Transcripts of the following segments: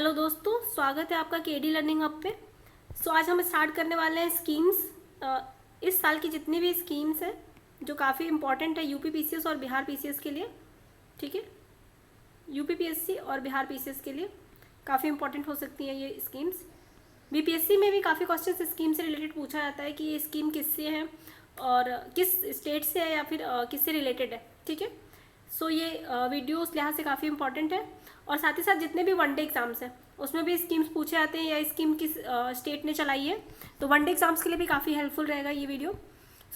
Hello दोस्तों, स्वागत है आपका केडी लर्निंग हब पे। आज हम स्टार्ट करने वाले हैं स्कीम्स। इस साल की जितनी भी स्कीम्स हैं जो काफ़ी इंपॉर्टेंट है यूपी पीसीएस और बिहार पीसीएस के लिए, ठीक है। यूपी पीएससी और बिहार पीसीएस के लिए काफ़ी इंपॉर्टेंट हो सकती हैं ये स्कीम्स। बीपीएससी में भी काफ़ी क्वेश्चन स्कीम से रिलेटेड पूछा जाता है कि ये स्कीम किससे है और किस स्टेट से है या फिर किससे रिलेटेड है, ठीक है। ये वीडियो उस लिहाज से काफ़ी इंपॉर्टेंट है। और साथ ही साथ जितने भी वनडे एग्जाम्स हैं उसमें भी स्कीम्स पूछे जाते हैं या स्कीम किस स्टेट ने चलाई है, तो वनडे एग्जाम्स के लिए भी काफ़ी हेल्पफुल रहेगा ये वीडियो।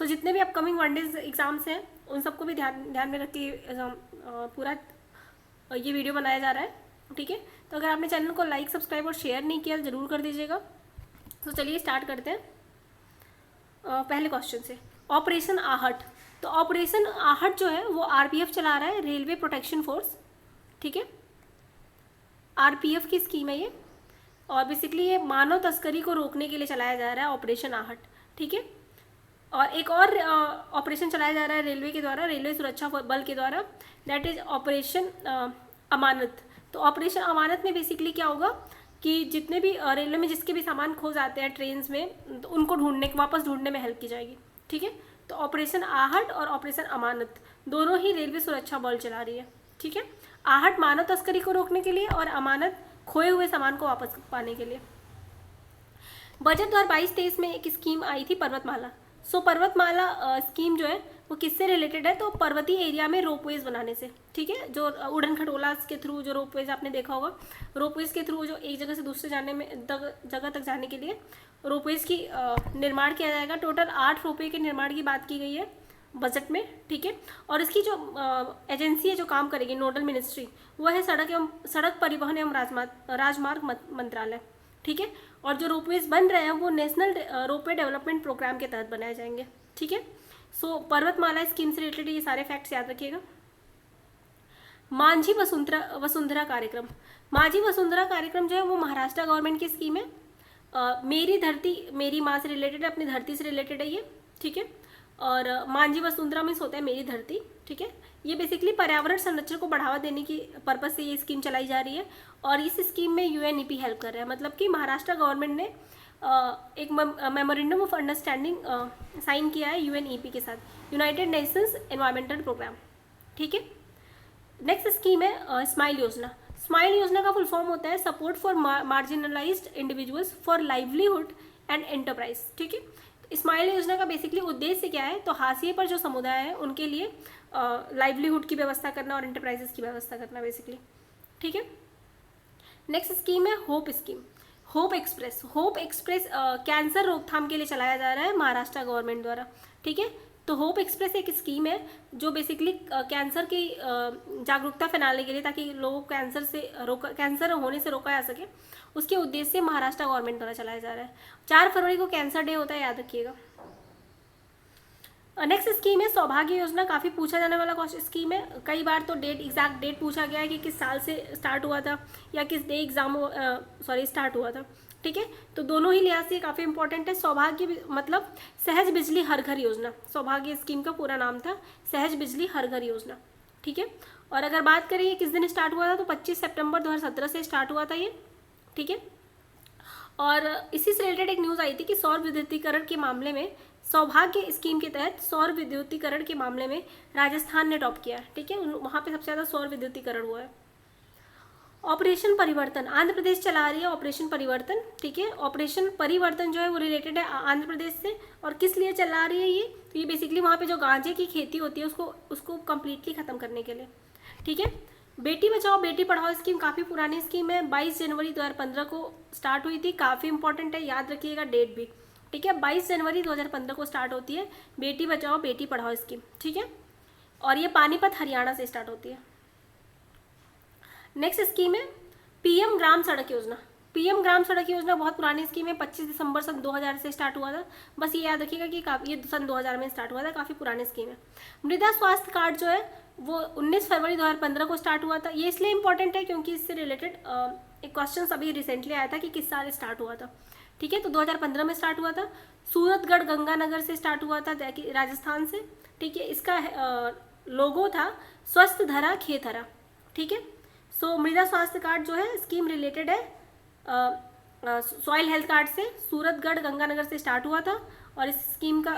जितने भी अपकमिंग वनडे एग्जाम्स हैं उन सबको भी ध्यान में रख के पूरा ये वीडियो बनाया जा रहा है, ठीक है। तो अगर आपने चैनल को लाइक, सब्सक्राइब और शेयर नहीं किया तो ज़रूर कर दीजिएगा। चलिए स्टार्ट करते हैं पहले क्वेश्चन से। ऑपरेशन आहट। तो ऑपरेशन आहट जो है वो आरपीएफ चला रहा है, रेलवे प्रोटेक्शन फोर्स, ठीक है। आरपीएफ की स्कीम है ये और बेसिकली ये मानव तस्करी को रोकने के लिए चलाया जा रहा है ऑपरेशन आहट, ठीक है। और एक और ऑपरेशन चलाया जा रहा है रेलवे के द्वारा, रेलवे सुरक्षा बल के द्वारा, दैट इज ऑपरेशन अमानत। तो ऑपरेशन अमानत में बेसिकली क्या होगा कि जितने भी रेलवे में जिसके भी सामान खो जाते हैं ट्रेन में, तो उनको वापस ढूंढने में हेल्प की जाएगी, ठीक है। तो ऑपरेशन आहट और ऑपरेशन अमानत दोनों ही रेलवे सुरक्षा बल चला रही है, ठीक है। आहट मानव तस्करी को रोकने के लिए और अमानत खोए हुए सामान को वापस पाने के लिए। बजट 2022-23 में एक स्कीम आई थी पर्वतमाला। पर्वतमाला स्कीम जो है वो किससे रिलेटेड है, तो पर्वतीय एरिया में रोपवेज बनाने से, ठीक है। जो उड़न खटोला के थ्रू जो रोपवेज आपने देखा होगा, रोपवेज के थ्रू जो एक जगह से दूसरे जगह तक जाने के लिए रोपवेज की निर्माण किया जाएगा। टोटल 8 रोपवे के निर्माण की बात की गई है बजट में, ठीक है। और इसकी जो एजेंसी है जो काम करेगी, नोडल मिनिस्ट्री, वो है सड़क परिवहन एवं राजमार्ग मंत्रालय, ठीक है। और जो रोपवेज बन रहे हैं वो नेशनल रोपवे डेवलपमेंट प्रोग्राम के तहत बनाए जाएंगे, ठीक है। पर्वतमाला स्कीम से रिलेटेड ये सारे फैक्ट्स याद रखिएगा। मांझी वसुंधरा कार्यक्रम। मांझी वसुंधरा कार्यक्रम जो है वो महाराष्ट्र गवर्नमेंट की स्कीम है। मेरी धरती मेरी माँ से रिलेटेड है, अपनी धरती से रिलेटेड है ये, ठीक है। और मांझी वसुंधरा मीन्स होता है मेरी धरती, ठीक है। ये बेसिकली पर्यावरण संरक्षण को बढ़ावा देने की पर्पज से ये स्कीम चलाई जा रही है और इस स्कीम में यूएनईपी हेल्प कर रहा है। मतलब कि महाराष्ट्र गवर्नमेंट ने एक मेमोरेंडम ऑफ अंडरस्टैंडिंग साइन किया है यूएनईपी के साथ, यूनाइटेड नेशंस एनवायरमेंटल प्रोग्राम, ठीक है। नेक्स्ट स्कीम है स्माइल योजना। स्माइल योजना का फुल फॉर्म होता है support for marginalised individuals for livelihood and enterprise, ठीक है। स्माइल योजना का बेसिकली उद्देश्य क्या है, तो हाशिए पर जो समुदाय है उनके लिए लाइवलीहुड की व्यवस्था करना और एंटरप्राइजेस की व्यवस्था करना बेसिकली, ठीक है। नेक्स्ट स्कीम है hope scheme. Hope express cancer रोकथाम के लिए चलाया जा रहा है महाराष्ट्र गवर्नमेंट द्वारा, ठीक है। तो होप एक्सप्रेस एक स्कीम है जो बेसिकली कैंसर की जागरूकता फैलाने के लिए, ताकि लोगों को कैंसर होने से रोका जा सके, उसके उद्देश्य से महाराष्ट्र गवर्नमेंट द्वारा चलाया जा रहा है। 4 फरवरी को कैंसर डे होता है, याद रखिएगा। नेक्स्ट स्कीम है सौभाग्य योजना। काफ़ी पूछा जाने वाला स्कीम है, कई बार तो एग्जैक्ट डेट पूछा गया है कि किस साल से स्टार्ट हुआ था या किस डे स्टार्ट हुआ था, ठीक है। तो दोनों ही लिहाज से काफ़ी इंपॉर्टेंट है। सौभाग्य मतलब सहज बिजली हर घर योजना, सौभाग्य स्कीम का पूरा नाम था सहज बिजली हर घर योजना, ठीक है। और अगर बात करें ये किस दिन स्टार्ट हुआ था, तो 25 सितंबर 2017 से स्टार्ट हुआ था ये, ठीक है। और इसी से रिलेटेड एक न्यूज़ आई थी कि सौर विद्युतीकरण के मामले में सौभाग्य स्कीम के तहत सौर विद्युतीकरण के मामले में राजस्थान ने टॉप किया है, ठीक है। वहाँ पे सबसे ज़्यादा सौर विद्युतीकरण हुआ है। ऑपरेशन परिवर्तन, आंध्र प्रदेश चला रही है ऑपरेशन परिवर्तन, ठीक है। ऑपरेशन परिवर्तन जो है वो रिलेटेड है आंध्र प्रदेश से। और किस लिए चला रही है ये, तो ये बेसिकली वहाँ पे जो गांजे की खेती होती है उसको कम्प्लीटली ख़त्म करने के लिए, ठीक है। बेटी बचाओ बेटी पढ़ाओ स्कीम काफ़ी पुरानी स्कीम है, 22 जनवरी 2015 को स्टार्ट हुई थी, काफ़ी इंपॉर्टेंट है, याद रखिएगा डेट भी, ठीक है। 22 जनवरी 2015 को स्टार्ट होती है बेटी बचाओ बेटी पढ़ाओ स्कीम, ठीक है। और ये पानीपत हरियाणा से स्टार्ट होती है। नेक्स्ट स्कीम है पीएम ग्राम सड़क योजना। पीएम ग्राम सड़क योजना बहुत पुरानी स्कीम है, 25 दिसंबर सन 2000 से स्टार्ट हुआ था। बस ये याद रखिएगा कि ये सन 2000 में स्टार्ट हुआ था, काफ़ी पुरानी स्कीम है। मृदा स्वास्थ्य कार्ड जो है वो 19 फरवरी 2015 को स्टार्ट हुआ था। ये इसलिए इंपॉर्टेंट है क्योंकि इससे रिलेटेड एक क्वेश्चन अभी रिसेंटली आया था कि किस साल स्टार्ट हुआ था, ठीक है। तो 2015 में स्टार्ट हुआ था। सूरतगढ़ गंगानगर से स्टार्ट हुआ था, राजस्थान से, ठीक है। इसका लोगो था स्वस्थ धरा खेत हरा, ठीक है। सो मृदा स्वास्थ्य कार्ड जो है स्कीम रिलेटेड है सॉइल हेल्थ कार्ड से। सूरतगढ़ गंगानगर से स्टार्ट हुआ था और इस स्कीम का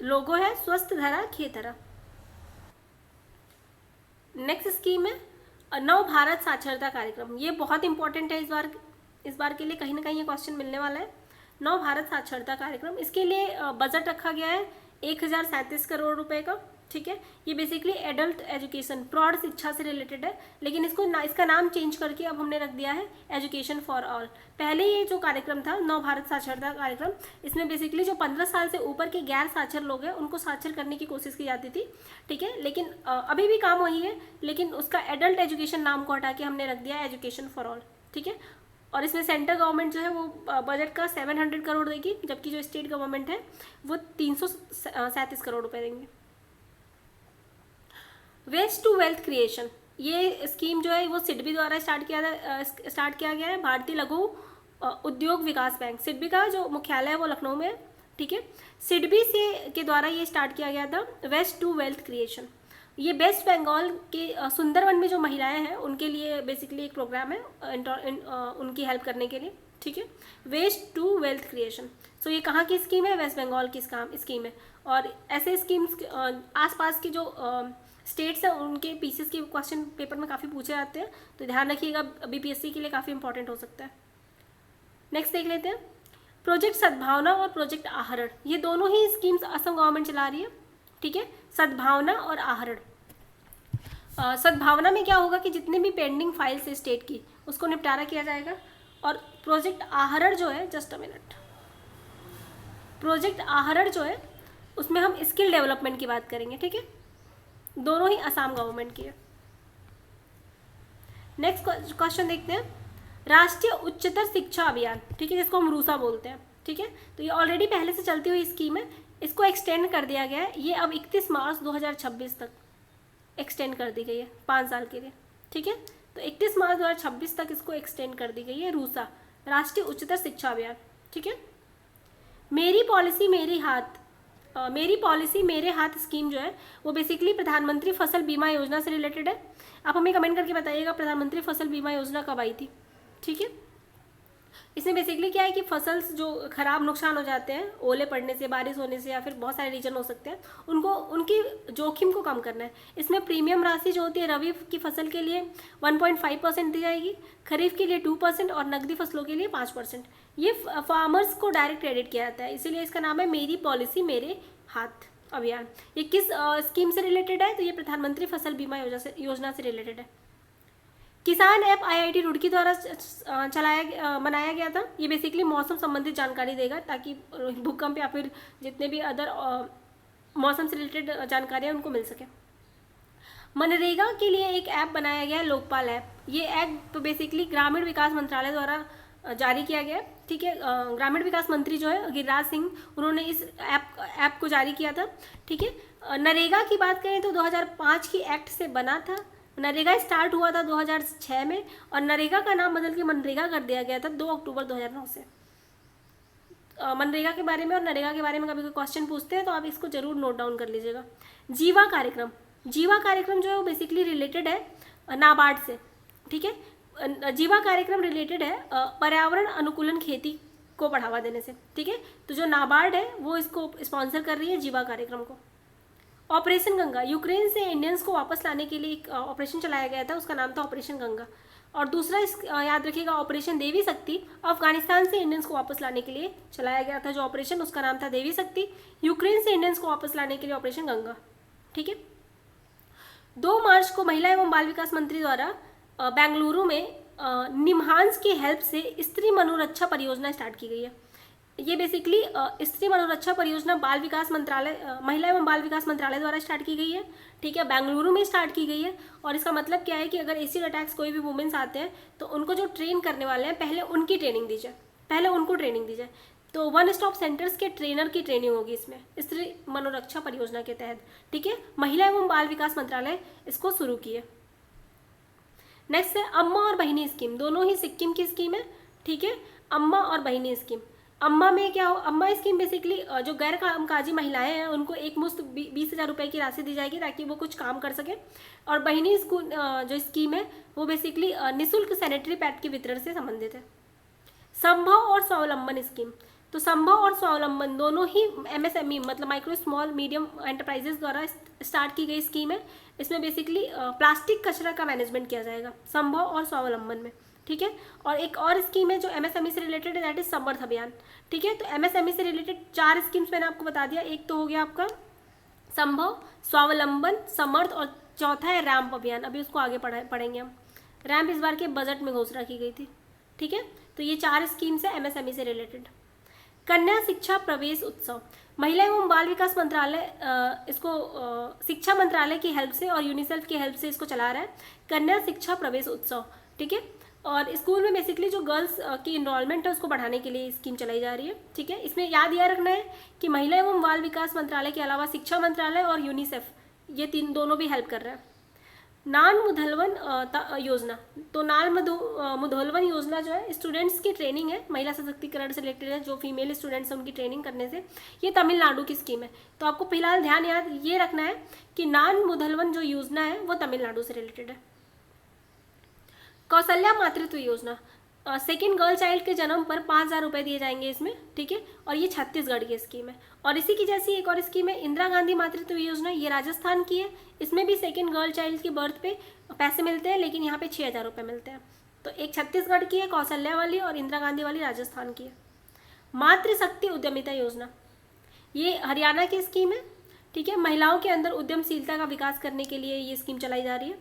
लोगो है स्वस्थ धरा खेतहरा। नेक्स्ट स्कीम है नव भारत साक्षरता कार्यक्रम। ये बहुत इंपॉर्टेंट है इस बार के लिए, कहीं ना कहीं ये क्वेश्चन मिलने वाला है। नव भारत साक्षरता कार्यक्रम, इसके लिए बजट रखा गया है 1037 करोड़ रुपए का। ठीक है, ये बेसिकली एडल्ट एजुकेशन प्रौढ़ शिक्षा से रिलेटेड है, लेकिन इसका नाम चेंज करके अब हमने रख दिया है एजुकेशन फॉर ऑल। पहले ये जो कार्यक्रम था नव भारत साक्षरता कार्यक्रम, इसमें बेसिकली जो 15 साल से ऊपर के गैर साक्षर लोग हैं उनको साक्षर करने की कोशिश की जाती थी। ठीक है, लेकिन अभी भी काम वही है, लेकिन उसका एडल्ट एजुकेशन नाम को हटा के हमने रख दिया एजुकेशन फॉर ऑल। ठीक है, और इसमें सेंट्रल गवर्नमेंट जो है वो बजट का 700 करोड़ देगी, जबकि जो स्टेट गवर्नमेंट है वो 337 करोड़ रुपए देंगे। वेस्ट टू वेल्थ क्रिएशन, ये स्कीम जो है वो सिडबी द्वारा स्टार्ट किया गया है। भारतीय लघु उद्योग विकास बैंक, सिडबी का जो मुख्यालय है वो लखनऊ में है। ठीक है, सिडबी के द्वारा ये स्टार्ट किया गया था वेस्ट टू वेल्थ क्रिएशन। ये वेस्ट बंगाल के सुंदरवन में जो महिलाएं हैं उनके लिए बेसिकली एक प्रोग्राम है उनकी हेल्प करने के लिए। ठीक है, वेस्ट टू वेल्थ क्रिएशन। सो ये कहाँ की स्कीम है? वेस्ट बंगाल की स्कीम है। और ऐसे स्कीम्स आसपास की जो स्टेट्स हैं उनके पीसीएस के क्वेश्चन पेपर में काफ़ी पूछे जाते हैं, तो ध्यान रखिएगा, बीपीएससी के लिए काफ़ी इंपॉर्टेंट हो सकता है। नेक्स्ट देख लेते हैं प्रोजेक्ट सद्भावना और प्रोजेक्ट आहरण। ये दोनों ही स्कीम्स असम गवर्नमेंट चला रही है। ठीक है, सद्भावना और आहरण। सद्भावना में क्या होगा कि जितने भी पेंडिंग फाइल्स है स्टेट की उसको निपटारा किया जाएगा। और प्रोजेक्ट आहरण जो है, जस्ट अ मिनट, प्रोजेक्ट आहरण जो है उसमें हम स्किल डेवलपमेंट की बात करेंगे। ठीक है, दोनों ही असम गवर्नमेंट की है। नेक्स्ट क्वेश्चन देखते हैं राष्ट्रीय उच्चतर शिक्षा अभियान। ठीक है, जिसको हम रूसा बोलते हैं। ठीक है, तो ये ऑलरेडी पहले से चलती हुई स्कीम है, इसको एक्सटेंड कर दिया गया है। ये अब 31 मार्च 2026 तक एक्सटेंड कर दी गई है, 5 साल के लिए। ठीक है, तो 31 मार्च 2026 तक इसको एक्सटेंड कर दी गई है रूसा, राष्ट्रीय उच्चतर शिक्षा अभियान। ठीक है, मेरी पॉलिसी मेरे हाथ स्कीम जो है वो बेसिकली प्रधानमंत्री फसल बीमा योजना से रिलेटेड है। आप हमें कमेंट करके बताइएगा प्रधानमंत्री फसल बीमा योजना कब आई थी। ठीक है, इसमें बेसिकली क्या है कि फसल जो खराब नुकसान हो जाते हैं ओले पड़ने से, बारिश होने से, या फिर बहुत सारे रीजन हो सकते हैं, उनकी जोखिम को कम करना है। इसमें प्रीमियम राशि जो होती है रबी की फसल के लिए 1.5% दी जाएगी, खरीफ के लिए 2% और नकदी फसलों के लिए 5%। ये फार्मर्स को डायरेक्ट क्रेडिट किया जाता है, इसीलिए इसका नाम है मेरी पॉलिसी मेरे हाथ अभियान। ये किस स्कीम से रिलेटेड है? तो ये प्रधानमंत्री फसल बीमा योजना से रिलेटेड है। किसान ऐप IIT रुड़की द्वारा बनाया गया था। ये बेसिकली मौसम संबंधित जानकारी देगा ताकि भूकंप या फिर जितने भी अदर मौसम से रिलेटेड जानकारियाँ उनको मिल सके। मनरेगा के लिए एक ऐप बनाया गया है लोकपाल ऐप। ये ऐप बेसिकली ग्रामीण विकास मंत्रालय द्वारा जारी किया गया है। ठीक है, ग्रामीण विकास मंत्री जो है गिरिराज सिंह, उन्होंने इस ऐप को जारी किया था। ठीक है, नरेगा की बात करें तो 2005 की एक्ट से बना था। नरेगा स्टार्ट हुआ था 2006 में और नरेगा का नाम बदल के मनरेगा कर दिया गया था 2 अक्टूबर 2009 से। मनरेगा के बारे में और नरेगा के बारे में कभी कोई क्वेश्चन पूछते हैं तो आप इसको जरूर नोट डाउन कर लीजिएगा। जीवा कार्यक्रम जो है वो बेसिकली रिलेटेड है नाबार्ड से। ठीक है, जीवा कार्यक्रम रिलेटेड है पर्यावरण अनुकूलन खेती को बढ़ावा देने से। ठीक है, तो जो नाबार्ड है वो इसको स्पॉन्सर कर रही है जीवा कार्यक्रम को। ऑपरेशन गंगा, यूक्रेन से इंडियंस को वापस लाने के लिए एक ऑपरेशन चलाया गया था, उसका नाम था ऑपरेशन गंगा। और दूसरा याद रखिएगा ऑपरेशन देवी शक्ति, अफगानिस्तान से इंडियंस को वापस लाने के लिए चलाया गया था जो ऑपरेशन, उसका नाम था देवी शक्ति। यूक्रेन से इंडियंस को वापस लाने के लिए ऑपरेशन गंगा। ठीक है, 2 मार्च को महिला एवं बाल विकास मंत्री द्वारा बेंगलुरु में निम्हांस की हेल्प से स्त्री मनोरक्षा परियोजना स्टार्ट की गई है। ये बेसिकली स्त्री मनोरक्षा परियोजना महिला एवं बाल विकास मंत्रालय द्वारा स्टार्ट की गई है। ठीक है, बेंगलुरु में स्टार्ट की गई है। और इसका मतलब क्या है कि अगर एसिड अटैक्स कोई भी वुमेन्स आते हैं तो उनको जो ट्रेन करने वाले हैं पहले उनको ट्रेनिंग दी जाए। तो 1 स्टॉप सेंटर्स के ट्रेनर की ट्रेनिंग होगी इसमें स्त्री मनोरक्षा परियोजना के तहत। ठीक है, महिला एवं बाल विकास मंत्रालय इसको शुरू किए। नेक्स्ट है अम्मा और बहिनी स्कीम, दोनों ही सिक्किम की स्कीम है। ठीक है, अम्मा और बहिनी स्कीम, अम्मा में क्या हो, अम्मा स्कीम बेसिकली जो गैर कामकाजी महिलाएं हैं उनको एक मुश्त 20,000 रुपये की राशि दी जाएगी ताकि वो कुछ काम कर सके। और बहिनी स्कूल जो स्कीम है वो बेसिकली निःशुल्क सैनिटरी पैड के वितरण से संबंधित है। संभव और स्वावलंबन स्कीम, तो संभव और स्वावलंबन दोनों ही एमएसएमई मतलब माइक्रो स्मॉल मीडियम एंटरप्राइजेस द्वारा स्टार्ट की गई स्कीम है। इसमें बेसिकली प्लास्टिक कचरा का मैनेजमेंट किया जाएगा संभव और स्वावलंबन में, ठीक है। और एक और स्कीम है जो एमएसएमई से रिलेटेड है, दैट इज समर्थ अभियान, ठीक है। तो एमएसएमई से रिलेटेड 4 स्कीम्स मैंने आपको बता दिया, एक तो हो गया आपका संभव, स्वावलंबन, समर्थ, और चौथा है रैम्प अभियान। अभी उसको आगे पढ़ेंगे हम। रैम्प इस बार के बजट में घोषणा की गई थी, ठीक है। तो ये 4 स्कीम्स है एमएसएमई से रिलेटेड। कन्या शिक्षा प्रवेश उत्सव, महिला एवं बाल विकास मंत्रालय इसको शिक्षा मंत्रालय की हेल्प से और यूनिसेफ की हेल्प से इसको चला रहा है, कन्या शिक्षा प्रवेश उत्सव, ठीक है। और स्कूल में बेसिकली जो गर्ल्स की इनरोलमेंट है उसको बढ़ाने के लिए स्कीम चलाई जा रही है, ठीक है। इसमें याद यह रखना है कि महिला एवं बाल विकास मंत्रालय के अलावा शिक्षा मंत्रालय और यूनिसेफ ये दोनों भी हेल्प कर रहे हैं। नान मुधलवन योजना, तो नान मुधलवन योजना जो है स्टूडेंट्स की ट्रेनिंग है, महिला सशक्तिकरण से रिलेटेड है, जो फीमेल स्टूडेंट्स हैं उनकी ट्रेनिंग करने से, ये तमिलनाडु की स्कीम है। तो आपको फिलहाल ध्यान याद ये रखना है कि नान मुधलवन जो योजना है वो तमिलनाडु से रिलेटेड है। कौशल्या मातृत्व योजना, सेकेंड गर्ल चाइल्ड के जन्म पर 5,000 रुपये दिए जाएंगे इसमें, ठीक है। और ये छत्तीसगढ़ की स्कीम है। और इसी की जैसी एक और स्कीम है इंदिरा गांधी मातृत्व योजना, ये राजस्थान की है। इसमें भी सेकेंड गर्ल चाइल्ड की बर्थ पे पैसे मिलते हैं, लेकिन यहाँ पे 6,000 रुपये मिलते हैं। तो एक छत्तीसगढ़ की है कौशल्या वाली और इंदिरा गांधी वाली राजस्थान की है। मातृशक्ति उद्यमिता योजना, ये हरियाणा की स्कीम है, ठीक है। महिलाओं के अंदर उद्यमशीलता का विकास करने के लिए ये स्कीम चलाई जा रही है।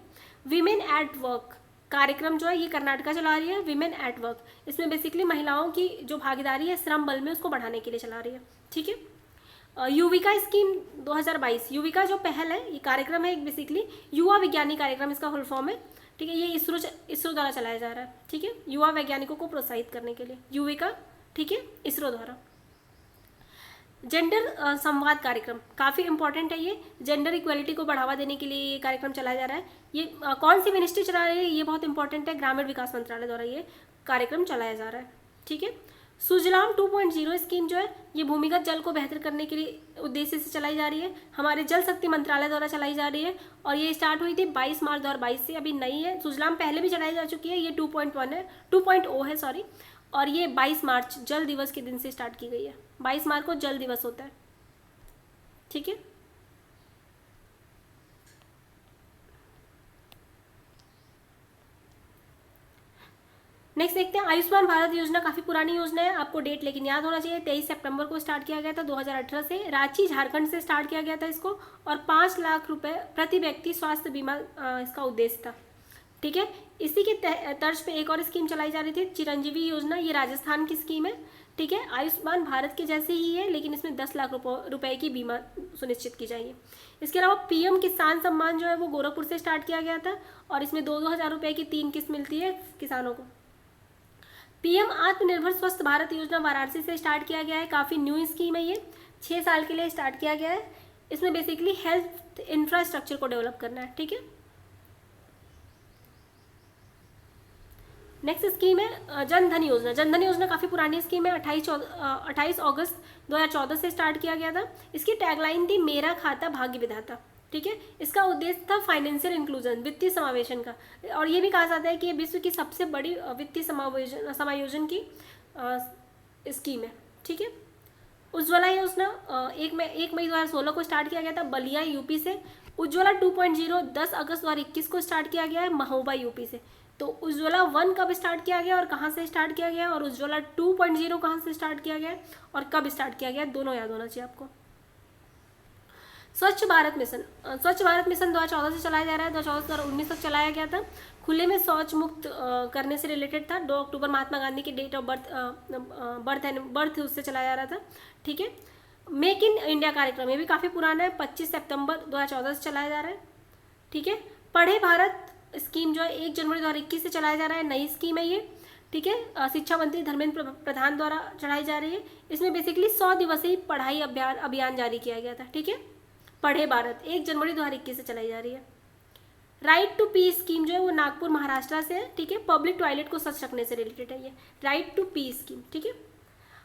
वीमेन एट वर्क कार्यक्रम जो है ये कर्नाटका चला रही है, वीमेन एट वर्क। इसमें बेसिकली महिलाओं की जो भागीदारी है श्रम बल में उसको बढ़ाने के लिए चला रही है, ठीक है। युविका स्कीम 2022, युविका जो पहल है ये कार्यक्रम है एक बेसिकली युवा विज्ञानी कार्यक्रम, इसका फुल फॉर्म है, ठीक है। ये इसरो द्वारा चलाया जा रहा है, ठीक है, युवा वैज्ञानिकों को प्रोत्साहित करने के लिए युविका, ठीक है, इसरो द्वारा। जेंडर संवाद कार्यक्रम काफ़ी इंपॉर्टेंट है, ये जेंडर इक्वलिटी को बढ़ावा देने के लिए ये कार्यक्रम चलाया जा रहा है। ये कौन सी मिनिस्ट्री चला रही है ये बहुत इंपॉर्टेंट है, ग्रामीण विकास मंत्रालय द्वारा ये कार्यक्रम चलाया जा रहा है, ठीक है। सुजलाम 2.0 स्कीम जो है ये भूमिगत जल को बेहतर करने के लिए उद्देश्य से चलाई जा रही है, हमारे जल शक्ति मंत्रालय द्वारा चलाई जा रही है। और ये स्टार्ट हुई थी 22 मार्च 2022 से, अभी नई है। सुजलाम पहले भी चलाई जा चुकी है, ये 2.1 है, 2.0 है सॉरी। और ये 22 मार्च जल दिवस के दिन से स्टार्ट की गई है, 22 मार्च को जल दिवस होता है, ठीक है। नेक्स्ट देखते हैं आयुष्मान भारत योजना, काफ़ी पुरानी योजना है, आपको डेट लेकिन याद होना चाहिए। 23 सितंबर को स्टार्ट किया गया था 2018 से, रांची झारखंड से स्टार्ट किया गया था इसको। और 5 लाख रुपए प्रति व्यक्ति स्वास्थ्य बीमा इसका उद्देश्य था, ठीक है। इसी के तर्ज पे एक और स्कीम चलाई जा रही थी चिरंजीवी योजना, ये राजस्थान की स्कीम है, ठीक है। आयुष्मान भारत के जैसे ही है, लेकिन इसमें 10 लाख रुपए की बीमा सुनिश्चित की जाएगी। इसके अलावा पीएम किसान सम्मान जो है वो गोरखपुर से स्टार्ट किया गया था, और इसमें 2-2 हज़ार रुपये की 3 किस्त मिलती है किसानों को। पीएम आत्मनिर्भर स्वस्थ भारत योजना वाराणसी से स्टार्ट किया गया है, काफ़ी न्यू स्कीम है ये, 6 साल के लिए स्टार्ट किया गया है। इसमें बेसिकली हेल्थ इंफ्रास्ट्रक्चर को डेवलप करना है, ठीक है। नेक्स्ट स्कीम है जनधन योजना। जनधन योजना काफ़ी पुरानी स्कीम है, 28 अगस्त 2014 से स्टार्ट किया गया था। इसकी टैगलाइन थी मेरा खाता भाग्य विधाता, ठीक है। इसका उद्देश्य था फाइनेंशियल इंक्लूजन, वित्तीय समावेशन का। और ये भी कहा जाता है कि ये विश्व की सबसे बड़ी वित्तीय समायोजन की स्कीम है, ठीक है। उज्ज्वला योजना 1 मई 2016 को स्टार्ट किया गया था बलिया यूपी से। उज्ज्वला 2.0 10 अगस्त 2021 को स्टार्ट किया गया है महोबा यूपी से। तो उज्ज्वला 1 कब स्टार्ट किया गया और कहाँ से स्टार्ट किया गया, और उज्ज्वला 2.0 कहाँ से स्टार्ट किया गया और कब स्टार्ट किया गया, दोनों याद होना चाहिए आपको। स्वच्छ भारत मिशन 2014 से चलाया जा रहा है, 2014 से 2019 तक चलाया गया था। खुले में शौच मुक्त करने से रिलेटेड था। 2 अक्टूबर महात्मा गांधी की डेट ऑफ बर्थ उससे चलाया जा रहा था, ठीक है। मेक इन इंडिया कार्यक्रम ये भी काफ़ी पुराना है, 25 सितंबर 2014 से चलाया जा रहा है, ठीक है। पढ़े भारत स्कीम जो है 1 जनवरी 2021 से चलाया जा रहा है, नई स्कीम है ये, ठीक है। शिक्षा मंत्री धर्मेंद्र प्रधान द्वारा चलाई जा रही है। इसमें बेसिकली 100 दिवसीय पढ़ाई अभियान जारी किया गया था, ठीक है। पढ़े भारत 1 जनवरी 2021 से चलाई जा रही है। राइट टू पी स्कीम जो है वो नागपुर महाराष्ट्र से है, ठीक है। पब्लिक टॉयलेट को स्वच्छ रखने से रिलेटेड है ये राइट टू पी स्कीम, ठीक है।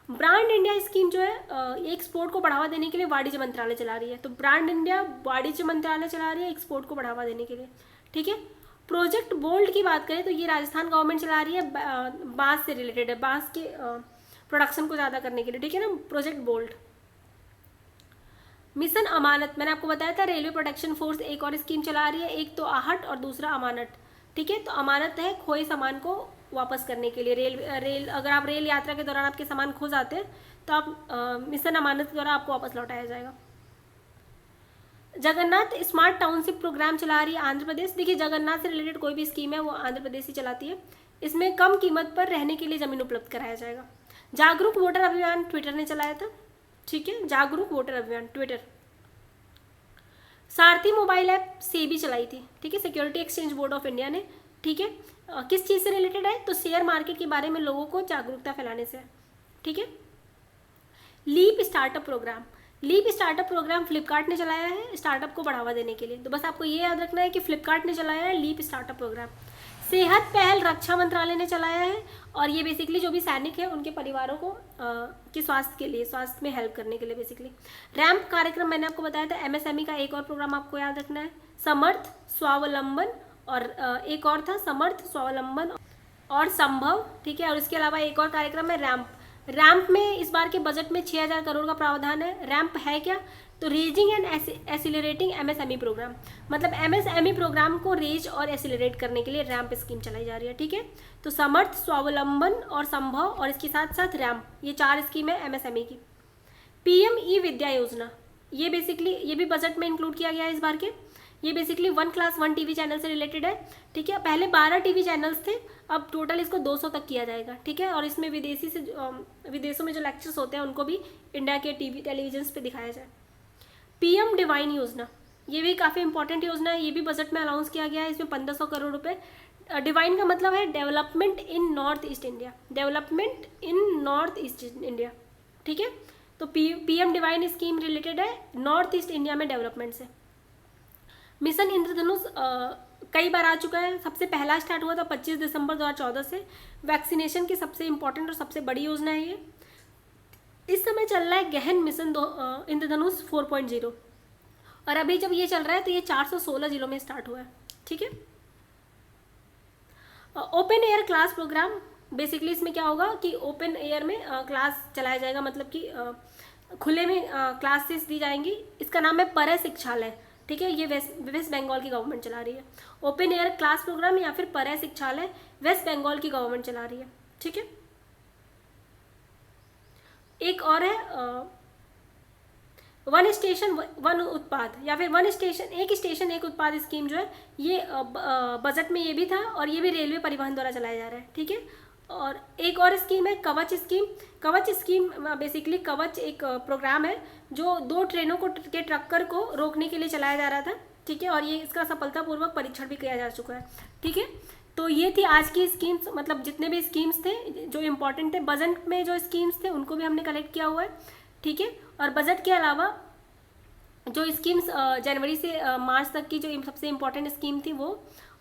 ब्रांड इंडिया स्कीम जो है ये एक्सपोर्ट को बढ़ावा देने के लिए वाणिज्य मंत्रालय चला रही है। तो ब्रांड इंडिया वाणिज्य मंत्रालय चला रही है एक्सपोर्ट को बढ़ावा देने के लिए, ठीक है। प्रोजेक्ट बोल्ड की बात करें तो ये राजस्थान गवर्नमेंट चला रही है, बांस से रिलेटेड है, बांस के प्रोडक्शन को ज़्यादा करने के लिए, ठीक है ना, प्रोजेक्ट बोल्ड। मिशन अमानत, मैंने आपको बताया था रेलवे प्रोटेक्शन फोर्स एक और स्कीम चला रही है, एक तो आहट और दूसरा अमानत, ठीक है। तो अमानत है खोए सामान को वापस करने के लिए, रेल अगर आप रेल यात्रा के दौरान आपके सामान खो जाते हैं तो आप मिशन अमानत के द्वारा आपको वापस लौटाया जाएगा। जगन्नाथ स्मार्ट टाउनशिप प्रोग्राम चला रही है आंध्र प्रदेश। देखिए जगन्नाथ से रिलेटेड कोई भी स्कीम है वो आंध्र प्रदेश ही चलाती है। इसमें कम कीमत पर रहने के लिए ज़मीन उपलब्ध कराया जाएगा। जागरूक वोटर अभियान ट्विटर ने चलाया था, ठीक है, जागरूक वोटर अभियान ट्विटर। सारथी मोबाइल ऐप सेबी चलाई थी, ठीक है, security exchange board of India ने, ठीक है। किस चीज़ से रिलेटेड है, तो शेयर मार्केट के बारे में लोगों को जागरूकता फैलाने से, ठीक है। Leap startup programme, leap startup programme Flipkart ने चलाया है स्टार्टअप को बढ़ावा देने के लिए। तो बस आपको ये याद रखना है कि फ्लिपकार्ट ने चलाया है लीप स्टार्टअप प्रोग्राम। सेहत पहल रक्षा मंत्रालय ने चलाया है और ये बेसिकली जो भी सैनिक है उनके परिवारों को के स्वास्थ्य के लिए, स्वास्थ्य में हेल्प करने के लिए बेसिकली। रैम्प कार्यक्रम मैंने आपको बताया था। एमएसएमई का एक और प्रोग्राम आपको याद रखना है, समर्थ स्वावलंबन, और एक और था समर्थ स्वावलंबन और संभव, ठीक है। और इसके अलावा एक और कार्यक्रम है रैम्प। रैम्प में इस बार के बजट में 6000 करोड़ का प्रावधान है। रैम्प है क्या, तो raising and accelerating MSME programme, मतलब एमएसएमई प्रोग्राम को रेज और एसिलरेट करने के लिए रैम्प स्कीम चलाई जा रही है, ठीक है। तो समर्थ स्वावलंबन और संभव और इसके साथ साथ रैम्प, ये 4 स्कीम है एमएसएमई की। पीएम ई विद्या योजना, ये बेसिकली ये भी बजट में इंक्लूड किया गया है इस बार के। ये बेसिकली 1 क्लास 1 टीवी चैनल से रिलेटेड है, ठीक है। पहले 12 टीवी चैनल्स थे, अब टोटल इसको 200 तक किया जाएगा, ठीक है। और इसमें विदेशों में जो लेक्चर्स होते हैं उनको भी इंडिया के टीवी टेलीविजन पे दिखाया जाए। पीएम डिवाइन योजना, ये भी काफ़ी इंपॉर्टेंट योजना है, ये भी बजट में अनाउंस किया गया है। इसमें 1500 करोड़ रुपए। डिवाइन का मतलब है development in north east India, development in north east India, ठीक है। तो पीएम डिवाइन स्कीम रिलेटेड है नॉर्थ ईस्ट इंडिया में डेवलपमेंट से। मिशन इंद्रधनुष कई बार आ चुका है। सबसे पहला स्टार्ट हुआ था 25 दिसंबर 2014 से। वैक्सीनेशन की सबसे इंपॉर्टेंट और सबसे बड़ी योजना है ये। इस समय चल रहा है गहन मिशन इंद्रधनुष 4.0 और अभी जब ये चल रहा है तो ये 416 जिलों में स्टार्ट हुआ है, ठीक है। Open air class programme, basically इसमें क्या होगा कि ओपन एयर में क्लास चलाया जाएगा, मतलब कि खुले में क्लासेस दी जाएंगी। इसका नाम है परय शिक्षालय, ठीक है। ये वेस्ट बंगाल की गवर्नमेंट चला रही है। ओपन एयर क्लास प्रोग्राम या फिर परय शिक्षालय वेस्ट बंगाल की गवर्नमेंट चला रही है, ठीक है। एक और है वन स्टेशन वन उत्पाद या फिर वन स्टेशन एक उत्पाद स्कीम जो है ये बजट में ये भी था और ये भी रेलवे परिवहन द्वारा चलाया जा रहा है, ठीक है। और एक और स्कीम है कवच स्कीम। कवच स्कीम बेसिकली कवच एक प्रोग्राम है जो 2 ट्रेनों के टक्कर को रोकने के लिए चलाया जा रहा था, ठीक है। और ये इसका सफलतापूर्वक परीक्षण भी किया जा चुका है, ठीक है। तो ये थी आज की स्कीम्स, मतलब जितने भी स्कीम्स थे जो इम्पोर्टेंट थे बजट में, जो स्कीम्स थे उनको भी हमने कलेक्ट किया हुआ है, ठीक है। और बजट के अलावा जो स्कीम्स जनवरी से मार्च तक की जो सबसे इम्पोर्टेंट स्कीम थी वो,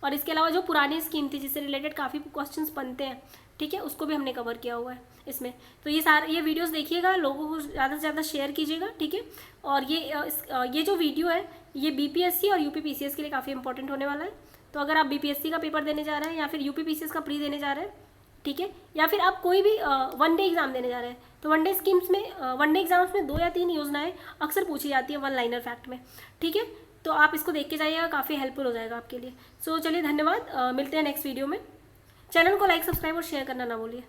और इसके अलावा जो पुरानी स्कीम थी जिससे रिलेटेड काफ़ी क्वेश्चंस बनते हैं, ठीक है, उसको भी हमने कवर किया हुआ है इसमें। तो ये वीडियोस देखिएगा, लोगों को ज़्यादा से ज़्यादा शेयर कीजिएगा, ठीक है। और ये जो वीडियो है ये बीपीएससी और यूपीपीसीएस के लिए काफ़ी इंपॉर्टेंट होने वाला है। तो अगर आप बीपीएससी का पेपर देने जा रहे हैं या फिर यूपीपीसीएस का प्री देने जा रहे हैं, ठीक है, या फिर आप कोई भी 1 डे एग्जाम देने जा रहे हैं, तो 1 डे स्कीम्स में 1 डे एग्जाम्स में 2 या 3 योजनाएं अक्सर पूछी जाती है 1 लाइनर फैक्ट में, ठीक है। तो आप इसको देख के जाइएगा, काफ़ी हेल्पफुल हो जाएगा आपके लिए। सो चलिए धन्यवाद, मिलते हैं नेक्स्ट वीडियो में। चैनल को लाइक सब्सक्राइब और शेयर करना ना भूलिए।